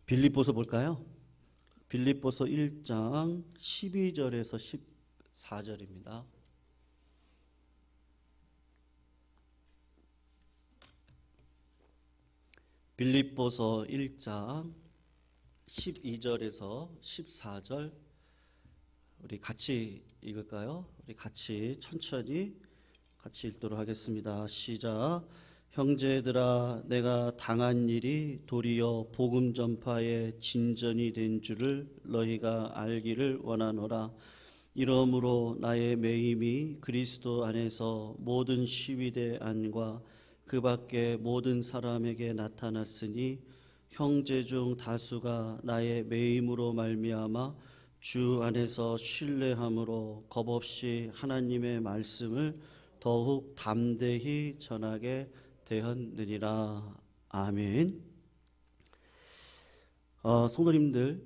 빌립보서 볼까요? 빌립보서 1장 12절에서 14절입니다. 빌립보서 1장 12절에서 14절 우리 같이 읽을까요? 우리 같이 천천히 같이 읽도록 하겠습니다. 시작. 형제들아, 내가 당한 일이 도리어 복음 전파의 진전이 된 줄을 너희가 알기를 원하노라. 이러므로 나의 매임이 그리스도 안에서 모든 시위대 안과 그 밖에 모든 사람에게 나타났으니 형제 중 다수가 나의 매임으로 말미암아 주 안에서 신뢰함으로 겁없이 하나님의 말씀을 더욱 담대히 전하게 되었느니라. 아멘. 성도님들,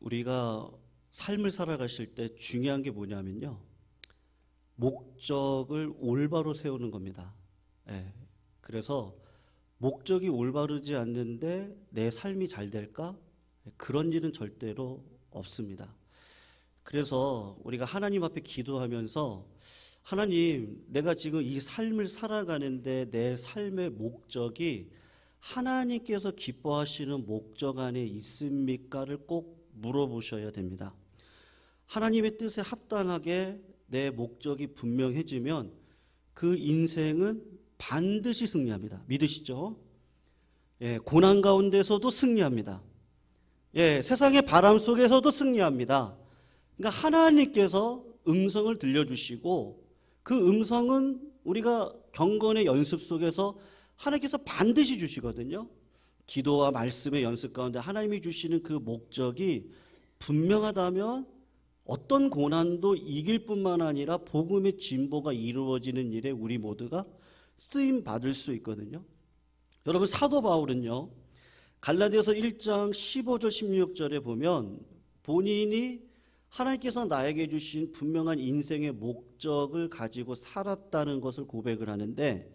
우리가 삶을 살아가실 때 중요한 게 뭐냐면요, 목적을 올바로 세우는 겁니다. 그래서 목적이 올바르지 않는데 내 삶이 잘 될까? 그런 일은 절대로 없습니다. 그래서 우리가 하나님 앞에 기도하면서, 하나님, 내가 지금 이 삶을 살아가는데 내 삶의 목적이 하나님께서 기뻐하시는 목적 안에 있습니까를 꼭 물어보셔야 됩니다. 하나님의 뜻에 합당하게 내 목적이 분명해지면 그 인생은 반드시 승리합니다. 믿으시죠? 고난 가운데서도 승리합니다. 세상의 바람 속에서도 승리합니다. 그러니까 하나님께서 음성을 들려주시고, 그 음성은 우리가 경건의 연습 속에서 하나님께서 반드시 주시거든요. 기도와 말씀의 연습 가운데 하나님이 주시는 그 목적이 분명하다면 어떤 고난도 이길 뿐만 아니라 복음의 진보가 이루어지는 일에 우리 모두가 쓰임 받을 수 있거든요. 여러분, 사도 바울은요, 갈라디아서 1장 15절 16절에 보면 본인이 하나님께서 나에게 주신 분명한 인생의 목적을 가지고 살았다는 것을 고백을 하는데,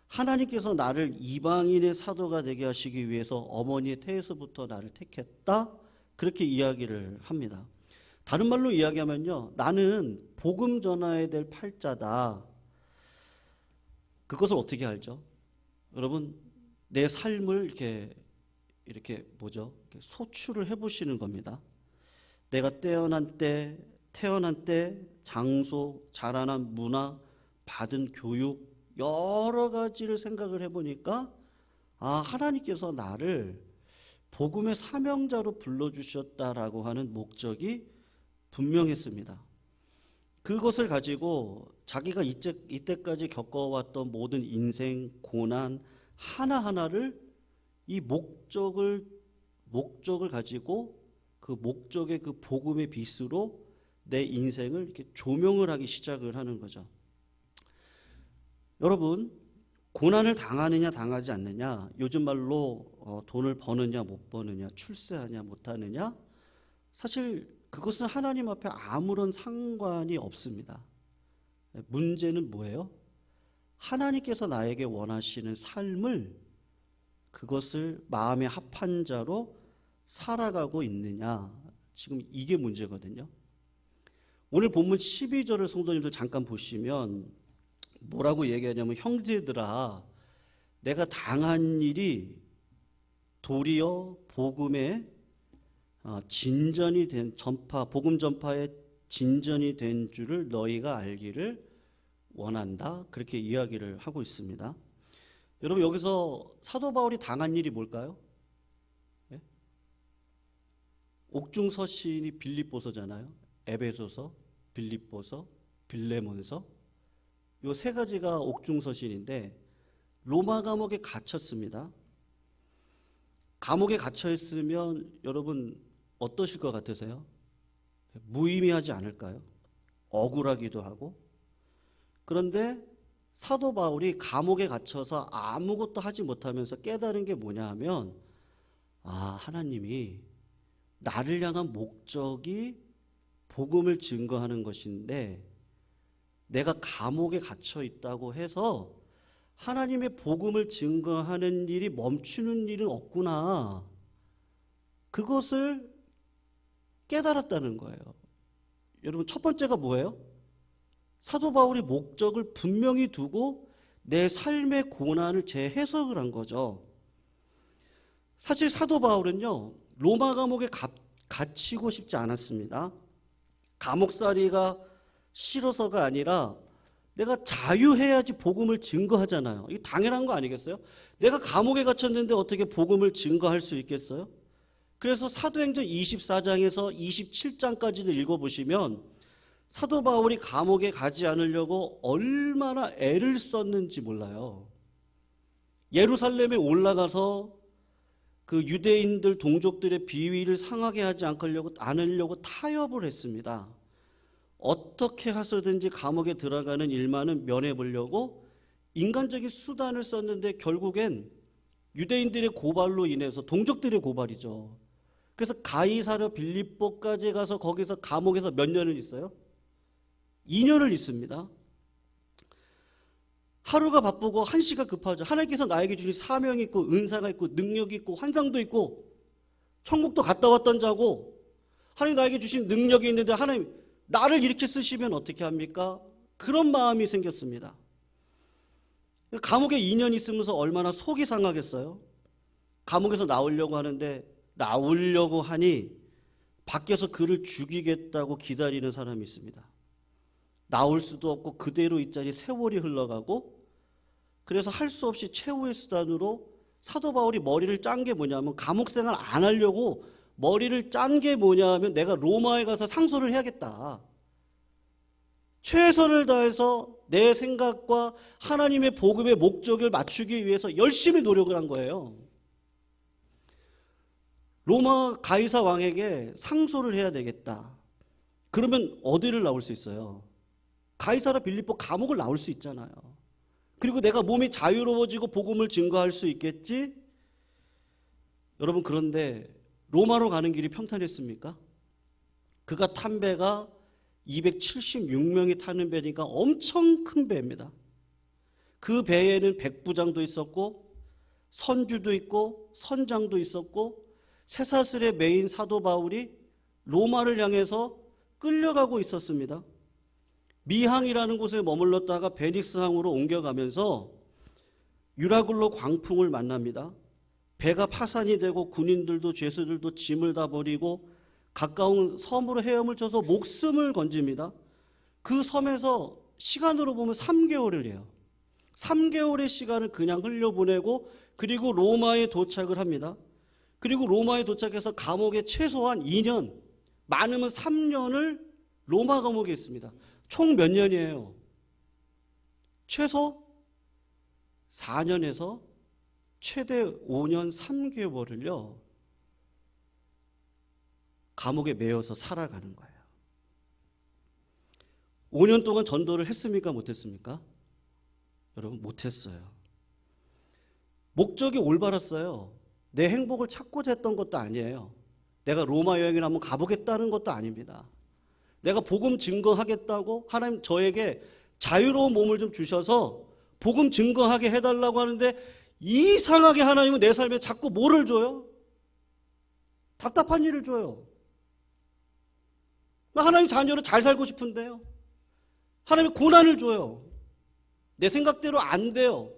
하나님께서 나를 이방인의 사도가 되게 하시기 위해서 어머니의 태에서부터 나를 택했다, 그렇게 이야기를 합니다. 다른 말로 이야기하면요, 나는 복음 전하야 될 팔자다. 그것을 어떻게 알죠? 여러분, 내 삶을 이렇게 소출을 해보시는 겁니다. 내가 태어난 때, 장소, 자라난 문화, 받은 교육, 여러 가지를 생각을 해보니까, 하나님께서 나를 복음의 사명자로 불러주셨다라고 하는 목적이 분명했습니다. 그것을 가지고 자기가 이때까지 겪어왔던 모든 인생 고난 하나하나를 이 목적을 가지고 그 목적의 그 복음의 빛으로 내 인생을 이렇게 조명을 하기 시작을 하는 거죠. 여러분, 고난을 당하느냐 당하지 않느냐, 요즘 말로 돈을 버느냐 못 버느냐, 출세하냐 못하느냐, 사실 그것은 하나님 앞에 아무런 상관이 없습니다. 문제는 뭐예요? 하나님께서 나에게 원하시는 삶을, 그것을 마음에 합한 자로 살아가고 있느냐, 지금 이게 문제거든요. 오늘 본문 12절을 성도님들 잠깐 보시면 뭐라고 얘기하냐면, 형제들아, 내가 당한 일이 도리어 복음의 진전이 된 복음 전파의 진전이 된 줄을 너희가 알기를 원한다, 그렇게 이야기를 하고 있습니다. 여러분, 여기서 사도 바울이 당한 일이 뭘까요? 옥중서신이 빌립보서잖아요. 에베소서, 빌립보서, 빌레몬서, 이 세 가지가 옥중서신인데, 로마 감옥에 갇혔습니다. 감옥에 갇혀 있으면 여러분 어떠실 것 같으세요? 무의미하지 않을까요? 억울하기도 하고. 그런데 사도 바울이 감옥에 갇혀서 아무것도 하지 못하면서 깨달은 게 뭐냐 하면, 하나님이 나를 향한 목적이 복음을 증거하는 것인데, 내가 감옥에 갇혀 있다고 해서 하나님의 복음을 증거하는 일이 멈추는 일은 없구나. 그것을 깨달았다는 거예요. 여러분, 첫 번째가 뭐예요? 사도 바울이 목적을 분명히 두고 내 삶의 고난을 재해석을 한 거죠. 사실 사도 바울은요, 로마 감옥에 갇히고 싶지 않았습니다. 감옥살이가 싫어서가 아니라 내가 자유해야지 복음을 증거하잖아요. 이게 당연한 거 아니겠어요? 내가 감옥에 갇혔는데 어떻게 복음을 증거할 수 있겠어요? 그래서 사도행전 24장에서 27장까지를 읽어보시면 사도 바울이 감옥에 가지 않으려고 얼마나 애를 썼는지 몰라요. 예루살렘에 올라가서 그 유대인들 동족들의 비위를 상하게 하지 않으려고 타협을 했습니다. 어떻게 해서든지 감옥에 들어가는 일만은 면해보려고 인간적인 수단을 썼는데 결국엔 유대인들의 고발로 인해서, 동족들의 고발이죠. 그래서 가이사랴 빌립보까지 가서 거기서 감옥에서 몇 년을 있어요? 2년을 있습니다. 하루가 바쁘고 한시가 급하죠. 하나님께서 나에게 주신 사명이 있고 은사가 있고 능력이 있고 환상도 있고 천국도 갔다 왔던 자고 하나님 나에게 주신 능력이 있는데 하나님 나를 이렇게 쓰시면 어떻게 합니까? 그런 마음이 생겼습니다. 감옥에 2년 있으면서 얼마나 속이 상하겠어요? 감옥에서 나오려고 하는데 나오려고 하니 밖에서 그를 죽이겠다고 기다리는 사람이 있습니다. 나올 수도 없고 그대로 이 자리에 세월이 흘러가고, 그래서 할 수 없이 최후의 수단으로 사도 바울이 머리를 짠 게 뭐냐면, 감옥 생활 안 하려고 머리를 짠 게 뭐냐면 내가 로마에 가서 상소를 해야겠다. 최선을 다해서 내 생각과 하나님의 복음의 목적을 맞추기 위해서 열심히 노력을 한 거예요. 로마 가이사 왕에게 상소를 해야 되겠다. 그러면 어디를 나올 수 있어요? 가이사랴 빌립보 감옥을 나올 수 있잖아요. 그리고 내가 몸이 자유로워지고 복음을 증거할 수 있겠지? 여러분, 그런데 로마로 가는 길이 평탄했습니까? 그가 탄 배가 276명이 타는 배니까 엄청 큰 배입니다. 그 배에는 백부장도 있었고 선주도 있고 선장도 있었고 쇠사슬에 매인 사도 바울이 로마를 향해서 끌려가고 있었습니다. 미항이라는 곳에 머물렀다가 베닉스항으로 옮겨가면서 유라굴로 광풍을 만납니다. 배가 파산이 되고 군인들도 죄수들도 짐을 다 버리고 가까운 섬으로 헤엄을 쳐서 목숨을 건집니다. 그 섬에서 시간으로 보면 3개월을 해요. 3개월의 시간을 그냥 흘려보내고 그리고 로마에 도착을 합니다. 그리고 로마에 도착해서 감옥에 최소한 2년, 많으면 3년을 로마 감옥에 있습니다. 총 몇 년이에요? 최소 4년에서 최대 5년 3개월을요 감옥에 매여서 살아가는 거예요. 5년 동안 전도를 했습니까? 못했습니까? 여러분, 못했어요. 목적이 올바랐어요. 내 행복을 찾고자 했던 것도 아니에요. 내가 로마 여행을 한번 가보겠다는 것도 아닙니다. 내가 복음 증거하겠다고 하나님 저에게 자유로운 몸을 좀 주셔서 복음 증거하게 해달라고 하는데 이상하게 하나님은 내 삶에 자꾸 뭐를 줘요? 답답한 일을 줘요. 하나님 자녀로 잘 살고 싶은데요. 하나님이 고난을 줘요. 내 생각대로 안 돼요.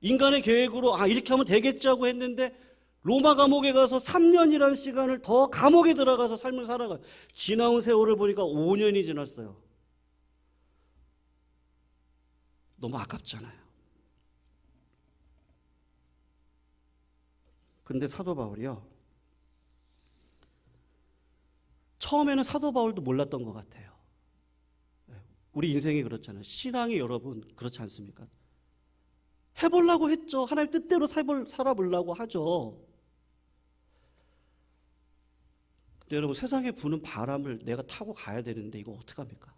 인간의 계획으로 이렇게 하면 되겠지 하고 했는데 로마 감옥에 가서 3년이라는 시간을 더 감옥에 들어가서 삶을 살아가요. 지나온 세월을 보니까 5년이 지났어요. 너무 아깝잖아요. 그런데 사도 바울이요, 처음에는 사도 바울도 몰랐던 것 같아요. 우리 인생이 그렇잖아요. 신앙이 여러분 그렇지 않습니까? 해보려고 했죠. 하나님 뜻대로 살아보려고 하죠. 근데 여러분, 세상에 부는 바람을 내가 타고 가야 되는데 이거 어떡합니까?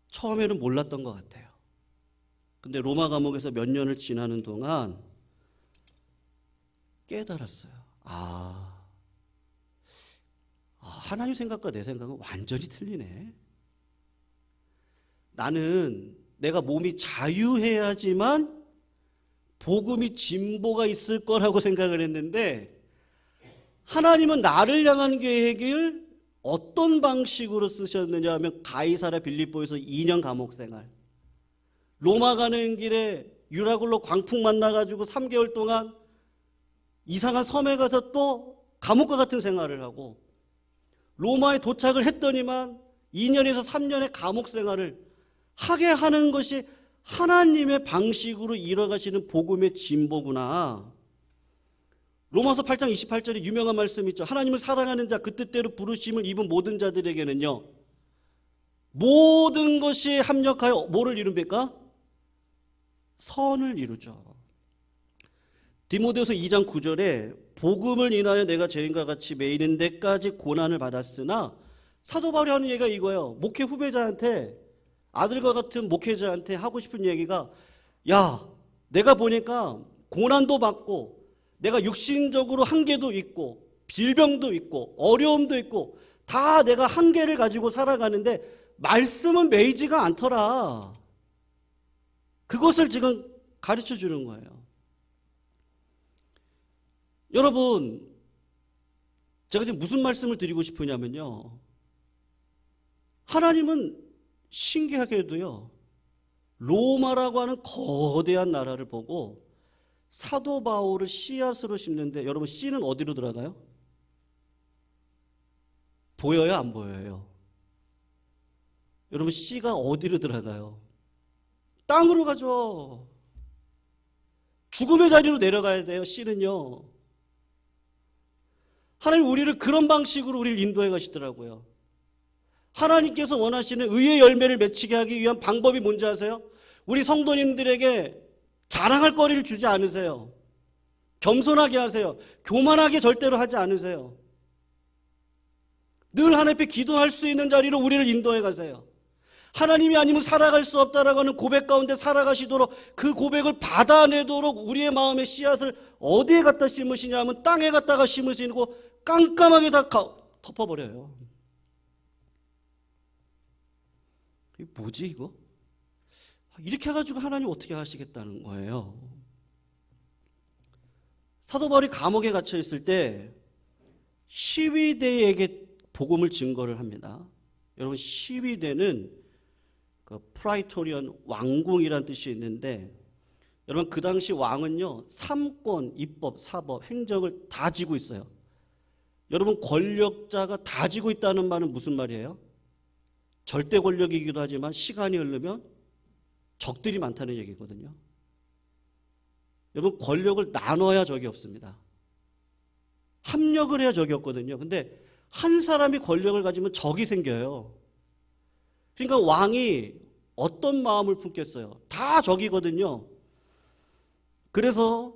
처음에는 몰랐던 것 같아요. 근데 로마 감옥에서 몇 년을 지나는 동안 깨달았어요. 하나님 생각과 내 생각은 완전히 틀리네. 나는 내가 몸이 자유해야지만 복음이 진보가 있을 거라고 생각을 했는데 하나님은 나를 향한 계획을 어떤 방식으로 쓰셨느냐 하면 가이사랴 빌립보에서 2년 감옥 생활, 로마 가는 길에 유라굴로 광풍 만나가지고 3개월 동안 이상한 섬에 가서 또 감옥과 같은 생활을 하고, 로마에 도착을 했더니만 2년에서 3년의 감옥 생활을 하게 하는 것이 하나님의 방식으로 이뤄가시는 복음의 진보구나. 로마서 8장 28절에 유명한 말씀이 있죠. 하나님을 사랑하는 자, 그 뜻대로 부르심을 입은 모든 자들에게는요, 모든 것이 합력하여 뭐를 이룹니까? 선을 이루죠. 디모데후서 2장 9절에 복음을 인하여 내가 죄인과 같이 매이는 데까지 고난을 받았으나, 사도 바울이 하는 얘기가 이거예요. 목회 후배자한테, 아들과 같은 목회자한테 하고 싶은 얘기가, 야, 내가 보니까 고난도 받고 내가 육신적으로 한계도 있고 질병도 있고 어려움도 있고 다 내가 한계를 가지고 살아가는데 말씀은 매이지가 않더라. 그것을 지금 가르쳐 주는 거예요. 여러분, 제가 지금 무슨 말씀을 드리고 싶으냐면요, 하나님은 신기하게도요, 로마라고 하는 거대한 나라를 보고 사도 바울을 씨앗으로 심는데, 여러분 씨는 어디로 들어가요? 보여요, 안 보여요? 여러분 씨가 어디로 들어가요? 땅으로 가죠. 죽음의 자리로 내려가야 돼요. 씨는요. 하나님 우리를 그런 방식으로 우리를 인도해 가시더라고요. 하나님께서 원하시는 의의 열매를 맺히게 하기 위한 방법이 뭔지 아세요? 우리 성도님들에게 자랑할 거리를 주지 않으세요. 겸손하게 하세요. 교만하게 절대로 하지 않으세요. 늘 하나님 앞에 기도할 수 있는 자리로 우리를 인도해 가세요. 하나님이 아니면 살아갈 수 없다라고 하는 고백 가운데 살아가시도록, 그 고백을 받아내도록 우리의 마음의 씨앗을 어디에 갖다 심으시냐 하면 땅에 갖다가 심으시고 깜깜하게 다 덮어버려요. 이게 뭐지 이거? 이렇게 해가지고 하나님 어떻게 하시겠다는 거예요? 사도 바울이 감옥에 갇혀 있을 때 시위대에게 복음을 증거를 합니다. 여러분, 시위대는 그 프라이토리언, 왕궁이라는 뜻이 있는데, 여러분 그 당시 왕은요, 삼권, 입법, 사법, 행정을 다 쥐고 있어요. 여러분 권력자가 다 쥐고 있다는 말은 무슨 말이에요? 절대 권력이기도 하지만 시간이 흐르면 적들이 많다는 얘기거든요. 여러분 권력을 나눠야 적이 없습니다. 합력을 해야 적이 없거든요. 근데 한 사람이 권력을 가지면 적이 생겨요. 그러니까 왕이 어떤 마음을 품겠어요? 다 적이거든요. 그래서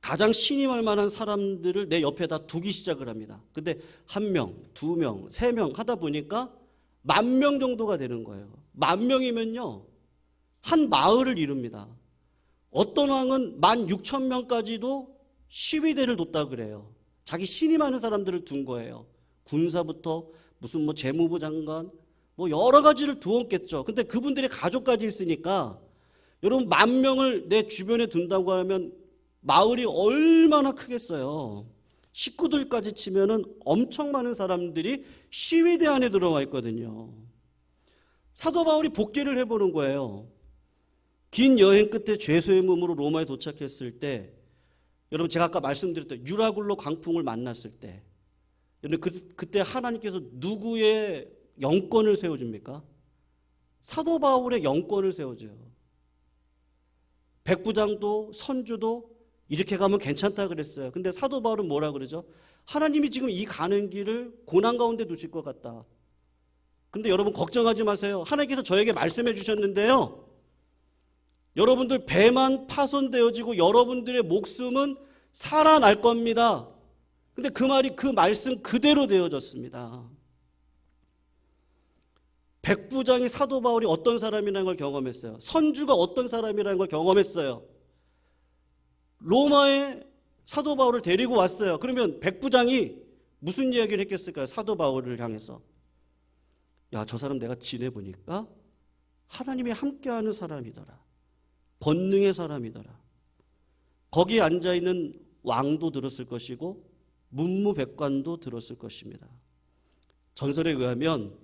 가장 신임할 만한 사람들을 내 옆에다 두기 시작을 합니다. 근데 1명, 2명, 3명 하다 보니까 10,000명 정도가 되는 거예요. 10,000명이면요, 한 마을을 이룹니다. 어떤 왕은 16,000명까지도 시위대를 뒀다 그래요. 자기 신임하는 사람들을 둔 거예요. 군사부터 무슨 뭐 재무부 장관, 뭐 여러 가지를 두었겠죠. 근데 그분들의 가족까지 있으니까, 여러분 10,000명을 내 주변에 둔다고 하면 마을이 얼마나 크겠어요. 식구들까지 치면은 엄청 많은 사람들이 시위대 안에 들어와 있거든요. 사도 바울이 복귀를 해보는 거예요. 긴 여행 끝에 죄수의 몸으로 로마에 도착했을 때, 여러분 제가 아까 말씀드렸던 유라굴로 광풍을 만났을 때, 여러분 그때 하나님께서 누구의 영권을 세워줍니까? 사도 바울의 영권을 세워줘요. 백부장도 선주도 이렇게 가면 괜찮다 그랬어요. 근데 사도 바울은 뭐라 그러죠? 하나님이 지금 이 가는 길을 고난 가운데 두실 것 같다. 근데 여러분 걱정하지 마세요. 하나님께서 저에게 말씀해 주셨는데요, 여러분들 배만 파손되어지고 여러분들의 목숨은 살아날 겁니다. 근데 그 말이, 그 말씀 그대로 되어졌습니다. 백부장이 사도 바울이 어떤 사람이라는 걸 경험했어요. 선주가 어떤 사람이라는 걸 경험했어요. 로마에 사도 바울을 데리고 왔어요. 그러면 백부장이 무슨 이야기를 했겠을까요? 사도 바울을 향해서, 야, 저 사람 내가 지내보니까 하나님이 함께하는 사람이더라. 권능의 사람이더라. 거기에 앉아있는 왕도 들었을 것이고 문무백관도 들었을 것입니다. 전설에 의하면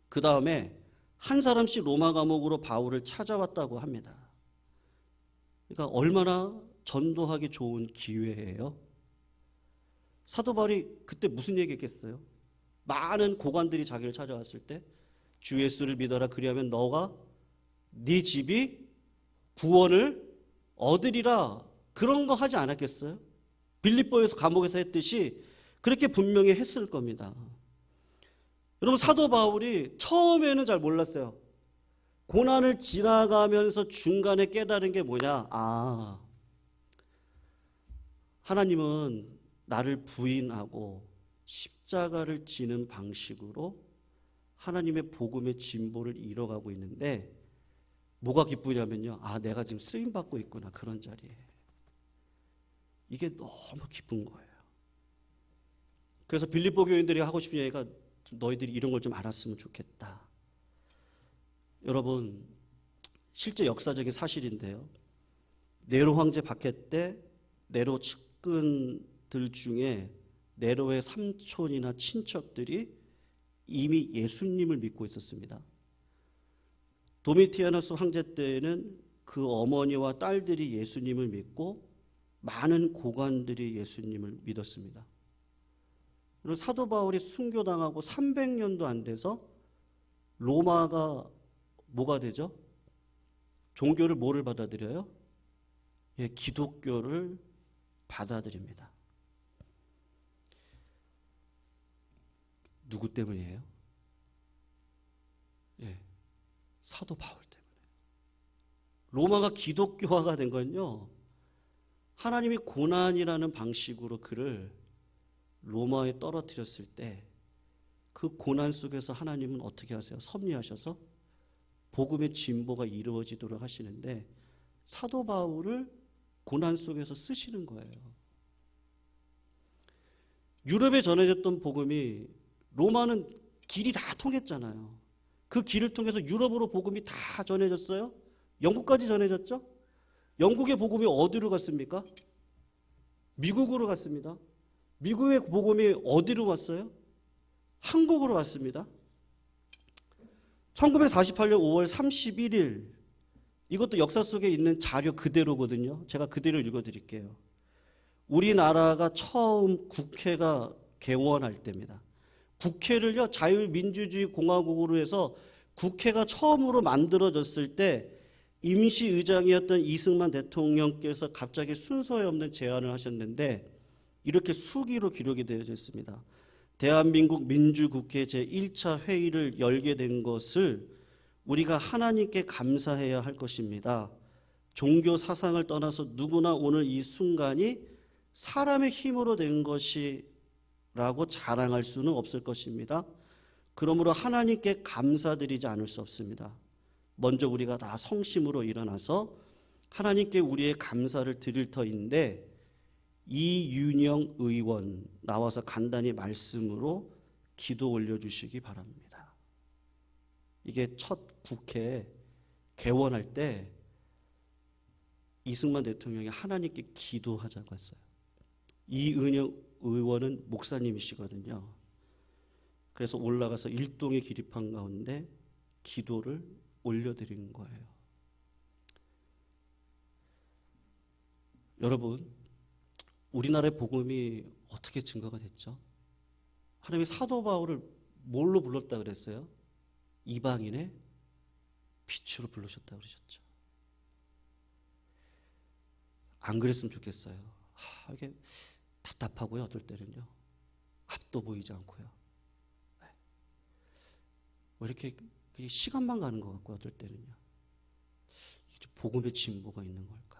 그 다음에 한 사람씩 로마 감옥으로 바울을 찾아왔다고 합니다. 그러니까 얼마나 전도하기 좋은 기회예요. 사도 바울이 그때 무슨 얘기했겠어요? 많은 고관들이 자기를 찾아왔을 때 주 예수를 믿어라, 그리하면 너가 네 집이 구원을 얻으리라, 그런 거 하지 않았겠어요? 빌립보에서 감옥에서 했듯이 그렇게 분명히 했을 겁니다. 여러분, 사도 바울이 처음에는 잘 몰랐어요. 고난을 지나가면서 중간에 깨달은 게 뭐냐? 아, 하나님은 나를 부인하고 십자가를 지는 방식으로 하나님의 복음의 진보를 이뤄가고 있는데, 뭐가 기쁘냐면요, 아, 내가 지금 쓰임받고 있구나, 그런 자리에. 이게 너무 기쁜 거예요. 그래서 빌립보 교인들이 하고 싶은 얘기가, 너희들이 이런 걸 좀 알았으면 좋겠다. 여러분, 실제 역사적인 사실인데요, 네로 황제 박해 때 네로 측근들 중에 네로의 삼촌이나 친척들이 이미 예수님을 믿고 있었습니다. 도미티아누스 황제 때에는 그 어머니와 딸들이 예수님을 믿고 많은 고관들이 예수님을 믿었습니다. 그리고 사도 바울이 순교당하고 300년도 안 돼서 로마가 뭐가 되죠? 종교를 뭐를 받아들여요? 예, 기독교를 받아들입니다. 누구 때문이에요? 예, 사도 바울 때문에. 로마가 기독교화가 된 건요, 하나님이 고난이라는 방식으로 그를 로마에 떨어뜨렸을 때 그 고난 속에서 하나님은 어떻게 하세요? 섭리하셔서 복음의 진보가 이루어지도록 하시는데, 사도 바울을 고난 속에서 쓰시는 거예요. 유럽에 전해졌던 복음이, 로마는 길이 다 통했잖아요. 그 길을 통해서 유럽으로 복음이 다 전해졌어요. 영국까지 전해졌죠. 영국의 복음이 어디로 갔습니까? 미국으로 갔습니다. 미국의 복음이 어디로 왔어요? 한국으로 왔습니다. 1948년 5월 31일, 이것도 역사 속에 있는 자료 그대로거든요. 제가 그대로 읽어드릴게요. 우리나라가 처음 국회가 개원할 때입니다. 국회를요, 자유민주주의 공화국으로 해서 국회가 처음으로 만들어졌을 때 임시의장이었던 이승만 대통령께서 갑자기 순서에 없는 제안을 하셨는데, 이렇게 수기로 기록이 되어져 있습니다. 대한민국 민주국회 제1차 회의를 열게 된 것을 우리가 하나님께 감사해야 할 것입니다. 종교 사상을 떠나서 누구나 오늘 이 순간이 사람의 힘으로 된 것이라고 자랑할 수는 없을 것입니다. 그러므로 하나님께 감사드리지 않을 수 없습니다. 먼저 우리가 다 성심으로 일어나서 하나님께 우리의 감사를 드릴 터인데, 이윤영 의원 나와서 간단히 말씀으로 기도 올려주시기 바랍니다. 이게 첫 국회 개원할 때 이승만 대통령이 하나님께 기도하자고 했어요. 이은영 의원은 목사님이시거든요. 그래서 올라가서 일동의 기립한 가운데 기도를 올려드린 거예요. 여러분, 우리나라의 복음이 어떻게 증거가 됐죠? 하나님이 사도 바울을 뭘로 불렀다 그랬어요? 이방인의 빛으로 부르셨다 그러셨죠. 안 그랬으면 좋겠어요. 이게 답답하고요, 어떨 때는요. 앞도 보이지 않고요. 왜 이렇게 시간만 가는 것 같고, 어떨 때는요. 복음의 진보가 있는 걸까?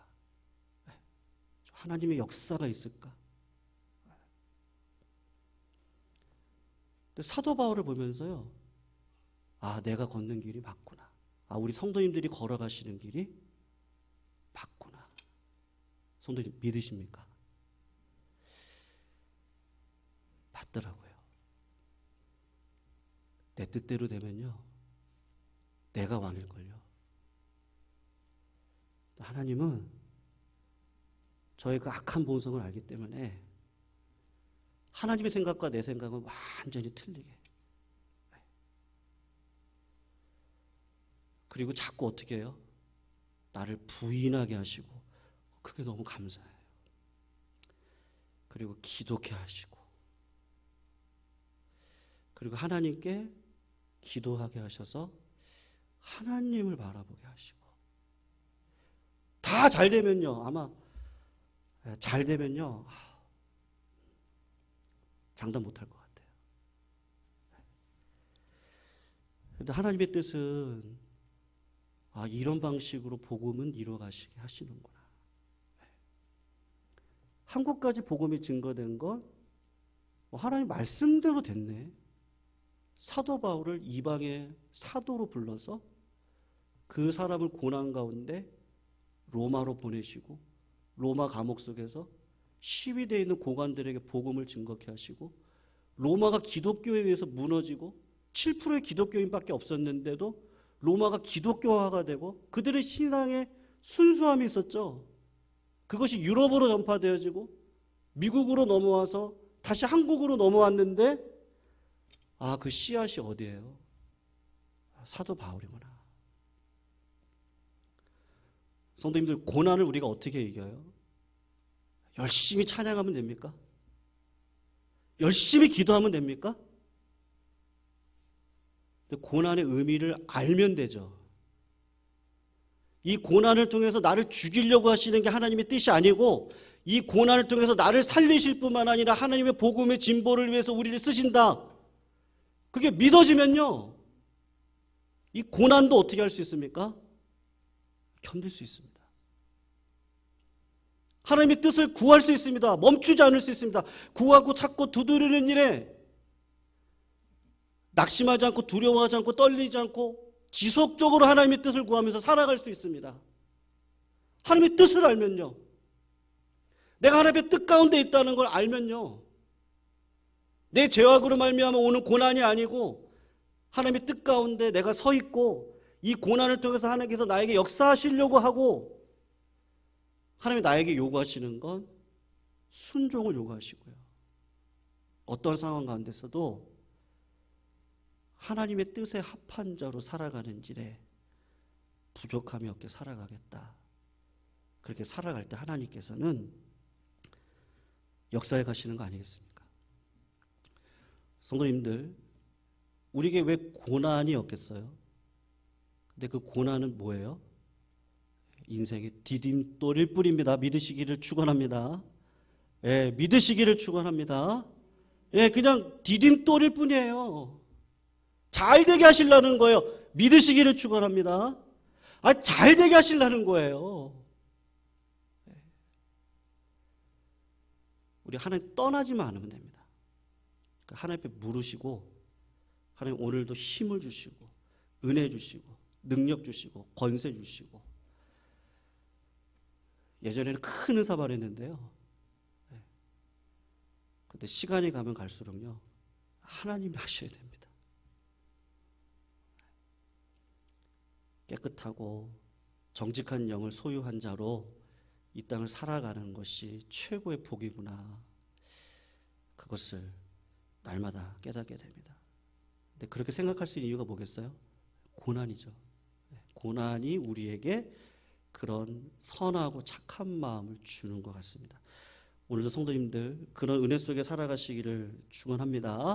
하나님의 역사가 있을까? 근데 사도 바울을 보면서요, 아, 내가 걷는 길이 맞구나. 아, 우리 성도님들이 걸어가시는 길이 맞구나. 성도님 믿으십니까? 맞더라고요. 내 뜻대로 되면요, 내가 왕일걸요. 하나님은 저의 그 악한 본성을 알기 때문에 하나님의 생각과 내 생각은 완전히 틀리게. 그리고 자꾸 어떻게 해요? 나를 부인하게 하시고, 그게 너무 감사해요. 그리고 기도케 하시고, 그리고 하나님께 기도하게 하셔서 하나님을 바라보게 하시고, 다 잘 되면요, 아마 잘 되면요 장담 못할 것 같아요. 그런데 하나님의 뜻은 이런 방식으로 복음은 이루어가시게 하시는구나. 한국까지 복음이 증거된 건 하나님 말씀대로 됐네. 사도 바울을 이방의 사도로 불러서 그 사람을 고난 가운데 로마로 보내시고, 로마 감옥 속에서 시위되어 있는 고관들에게 복음을 증거케 하시고, 로마가 기독교에 의해서 무너지고 7%의 기독교인밖에 없었는데도 로마가 기독교화가 되고 그들의 신앙에 순수함이 있었죠. 그것이 유럽으로 전파되어지고 미국으로 넘어와서 다시 한국으로 넘어왔는데 그 씨앗이 어디예요? 사도 바울이구나. 성도님들, 고난을 우리가 어떻게 이겨요? 열심히 찬양하면 됩니까? 열심히 기도하면 됩니까? 근데 고난의 의미를 알면 되죠. 이 고난을 통해서 나를 죽이려고 하시는 게 하나님의 뜻이 아니고, 이 고난을 통해서 나를 살리실 뿐만 아니라 하나님의 복음의 진보를 위해서 우리를 쓰신다. 그게 믿어지면요, 이 고난도 어떻게 할 수 있습니까? 견딜 수 있습니다. 하나님의 뜻을 구할 수 있습니다. 멈추지 않을 수 있습니다. 구하고 찾고 두드리는 일에 낙심하지 않고 두려워하지 않고 떨리지 않고 지속적으로 하나님의 뜻을 구하면서 살아갈 수 있습니다. 하나님의 뜻을 알면요, 내가 하나님의 뜻 가운데 있다는 걸 알면요, 내 죄악으로 말미암아 오는 고난이 아니고 하나님의 뜻 가운데 내가 서 있고, 이 고난을 통해서 하나님께서 나에게 역사하시려고 하고, 하나님이 나에게 요구하시는 건 순종을 요구하시고요, 어떤 상황 가운데서도 하나님의 뜻에 합한 자로 살아가는 길에 부족함이 없게 살아가겠다. 그렇게 살아갈 때 하나님께서는 역사에 가시는 거 아니겠습니까? 성도님들, 우리에게 왜 고난이 없겠어요? 근데 그 고난은 뭐예요? 인생의 디딤돌일 뿐입니다. 믿으시기를 축원합니다. 예, 믿으시기를 축원합니다. 예, 그냥 디딤돌일 뿐이에요. 잘 되게 하시려는 거예요. 믿으시기를 축원합니다. 잘 되게 하시려는 거예요. 우리 하나님 떠나지만 않으면 됩니다. 하나님 앞에 물으시고, 하나님 오늘도 힘을 주시고 은혜 주시고 능력 주시고 권세 주시고. 예전에는 큰 은사 바랬는데요, 근데 시간이 가면 갈수록요, 하나님이 하셔야 됩니다. 깨끗하고 정직한 영을 소유한 자로 이 땅을 살아가는 것이 최고의 복이구나. 그것을 날마다 깨닫게 됩니다. 근데 그렇게 생각할 수 있는 이유가 뭐겠어요? 고난이죠. 고난이 우리에게 그런 선하고 착한 마음을 주는 것 같습니다. 오늘도 성도님들 그런 은혜 속에 살아가시기를 축원합니다.